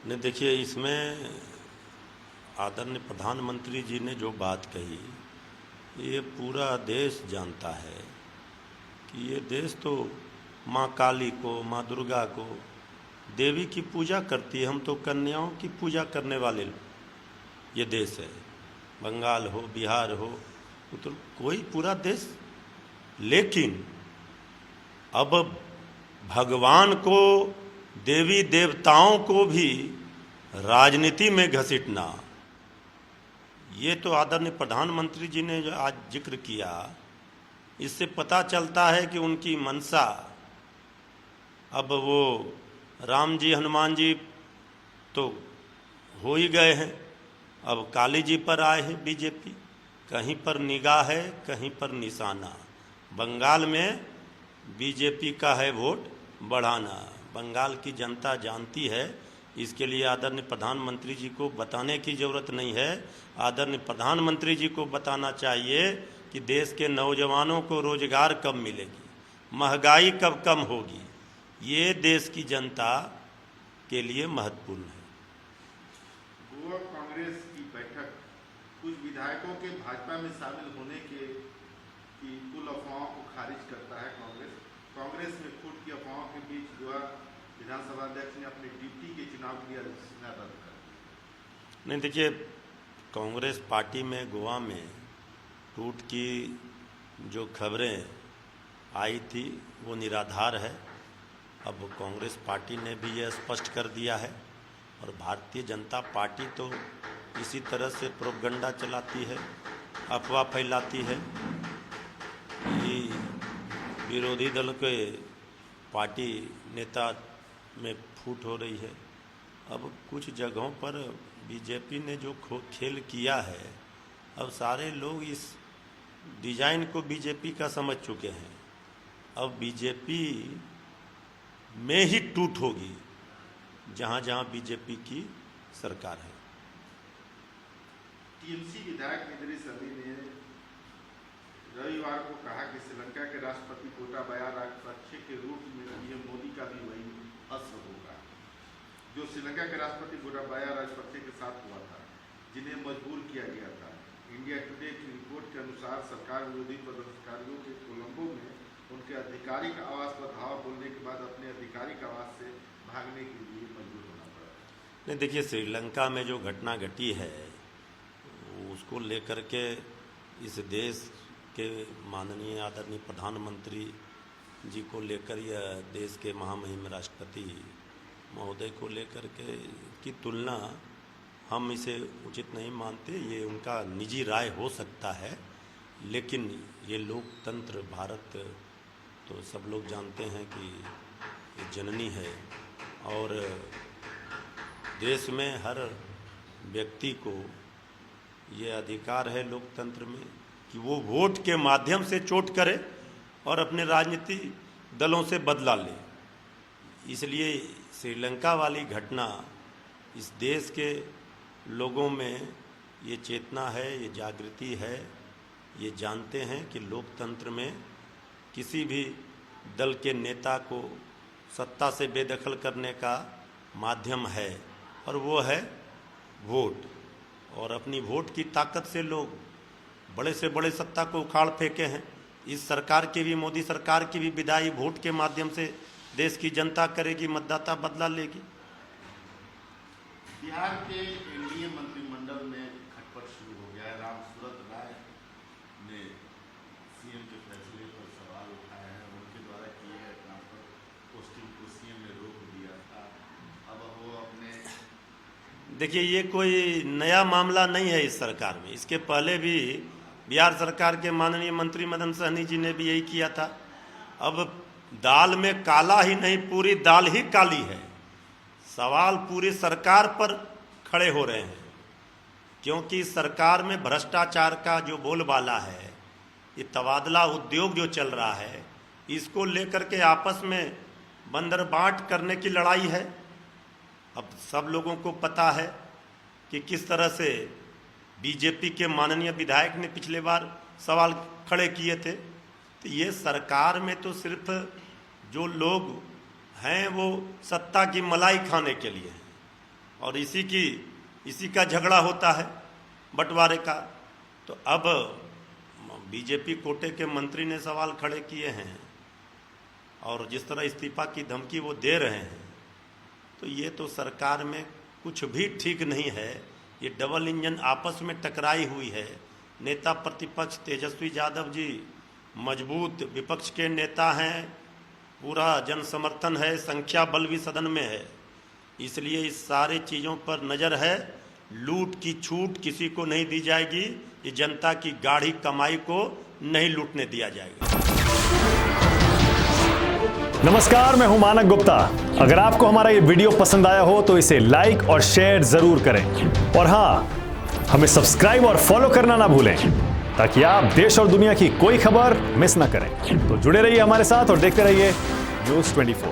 नहीं, देखिए, इसमें आदरणीय प्रधानमंत्री जी ने जो बात कही, ये पूरा देश जानता है कि ये देश तो माँ काली को, माँ दुर्गा को, देवी की पूजा करती है। हम तो कन्याओं की पूजा करने वाले ये देश है। बंगाल हो, बिहार हो, तो कोई पूरा देश। लेकिन अब भगवान को, देवी देवताओं को भी राजनीति में घसीटना, ये तो आदरणीय प्रधानमंत्री जी ने जो आज जिक्र किया, इससे पता चलता है कि उनकी मंशा, अब वो राम जी हनुमान जी तो हो ही गए हैं, अब काली जी पर आए हैं बीजेपी। कहीं पर निगाह है, कहीं पर निशाना। बंगाल में बीजेपी का है वोट बढ़ाना। बंगाल की जनता जानती है। इसके लिए आदरणीय प्रधानमंत्री जी को बताने की ज़रूरत नहीं है। आदरणीय प्रधानमंत्री जी को बताना चाहिए कि देश के नौजवानों को रोजगार कब मिलेगी, महंगाई कब कम होगी। ये देश की जनता के लिए महत्वपूर्ण है। गोवा कांग्रेस की बैठक कुछ विधायकों के भाजपा में शामिल होने के की कुल अफवाहों को खारिज करता है। कांग्रेस में फूट की अफवाहों के बीच गोवा विधानसभा अध्यक्ष ने अपनी डिप्टी के चुनाव की अधिसूचना रद्द कर दी। नहीं, देखिए, कांग्रेस पार्टी में गोवा में टूट की जो खबरें आई थी वो निराधार है। अब कांग्रेस पार्टी ने भी यह स्पष्ट कर दिया है, और भारतीय जनता पार्टी तो इसी तरह से प्रोपगंडा चलाती है, अफवाह फैलाती है। ये विरोधी दल के पार्टी नेता में फूट हो रही है। अब कुछ जगहों पर बीजेपी ने जो खेल किया है, अब सारे लोग इस डिजाइन को बीजेपी का समझ चुके हैं। अब बीजेपी में ही टूट होगी जहां जहां बीजेपी की सरकार है। टीएमसी विधायक इदरीस अली ने रविवार को कहा कि श्रीलंका के राष्ट्रपति गोटाबाया राजपक्षे के रूप में पीएम मोदी का भी वही असर होगा जो श्रीलंका के राष्ट्रपति गोटाबाया राजपक्षे के साथ हुआ था, जिन्हें मजबूर किया गया था। इंडिया टुडे की रिपोर्ट के अनुसार सरकार विरोधी प्रदर्शनकारियों के कोलंबो में उनके आधिकारिक आवास पर धावा बोलने के बाद अपने आधिकारिक आवास से भागने के लिए मजबूर होना पड़ा। नहीं, देखिए, श्रीलंका में जो घटना घटी है उसको लेकर के इस देश के माननीय आदरणीय प्रधानमंत्री जी को लेकर, यह देश के महामहिम राष्ट्रपति महोदय को लेकर के की तुलना हम इसे उचित नहीं मानते। ये उनका निजी राय हो सकता है, लेकिन ये लोकतंत्र भारत तो सब लोग जानते हैं कि ये जननी है, और देश में हर व्यक्ति को ये अधिकार है लोकतंत्र में कि वो वोट के माध्यम से चोट करे और अपने राजनीतिक दलों से बदला ले। इसलिए श्रीलंका वाली घटना इस देश के लोगों में ये चेतना है, ये जागृति है। ये जानते हैं कि लोकतंत्र में किसी भी दल के नेता को सत्ता से बेदखल करने का माध्यम है, और वो है वोट। और अपनी वोट की ताकत से लोग बड़े से बड़े सत्ता को उखाड़ फेंके हैं। इस सरकार की भी, मोदी सरकार की भी विदाई वोट के माध्यम से देश की जनता करेगी, मतदाता बदला लेगी। बिहार के एनडीए मंत्रिमंडल में खटपट शुरू हो गया है। रामसूरत राय ने सीएम के फैसले पर सवाल उठाया है। उनके द्वारा किए गए ट्रांसफर पोस्टिंग को सीएम ने रोक दिया था। अब वो अपने, देखिए, ये कोई नया मामला नहीं है इस सरकार में। इसके पहले भी बिहार सरकार के माननीय मंत्री मदन सहनी जी ने भी यही किया था। अब दाल में काला ही नहीं, पूरी दाल ही काली है। सवाल पूरी सरकार पर खड़े हो रहे हैं, क्योंकि सरकार में भ्रष्टाचार का जो बोलबाला है, ये तबादला उद्योग जो चल रहा है, इसको लेकर के आपस में बंदर बांट करने की लड़ाई है। अब सब लोगों को पता है कि किस तरह से बीजेपी के माननीय विधायक ने पिछले बार सवाल खड़े किए थे। तो ये सरकार में तो सिर्फ जो लोग हैं वो सत्ता की मलाई खाने के लिए हैं। और इसी का झगड़ा होता है बंटवारे का। तो अब बीजेपी कोटे के मंत्री ने सवाल खड़े किए हैं और जिस तरह इस्तीफा की धमकी वो दे रहे हैं, तो ये तो सरकार में कुछ भी ठीक नहीं है। ये डबल इंजन आपस में टकराई हुई है। नेता प्रतिपक्ष तेजस्वी यादव जी मजबूत विपक्ष के नेता हैं, पूरा जन समर्थन है, संख्या बल भी सदन में है, इसलिए इस सारे चीज़ों पर नज़र है। लूट की छूट किसी को नहीं दी जाएगी, ये जनता की गाढ़ी कमाई को नहीं लूटने दिया जाएगा। नमस्कार, मैं हूं मानक गुप्ता। अगर आपको हमारा ये वीडियो पसंद आया हो तो इसे लाइक और शेयर जरूर करें, और हां, हमें सब्सक्राइब और फॉलो करना ना भूलें ताकि आप देश और दुनिया की कोई खबर मिस ना करें। तो जुड़े रहिए हमारे साथ और देखते रहिए न्यूज़ 24।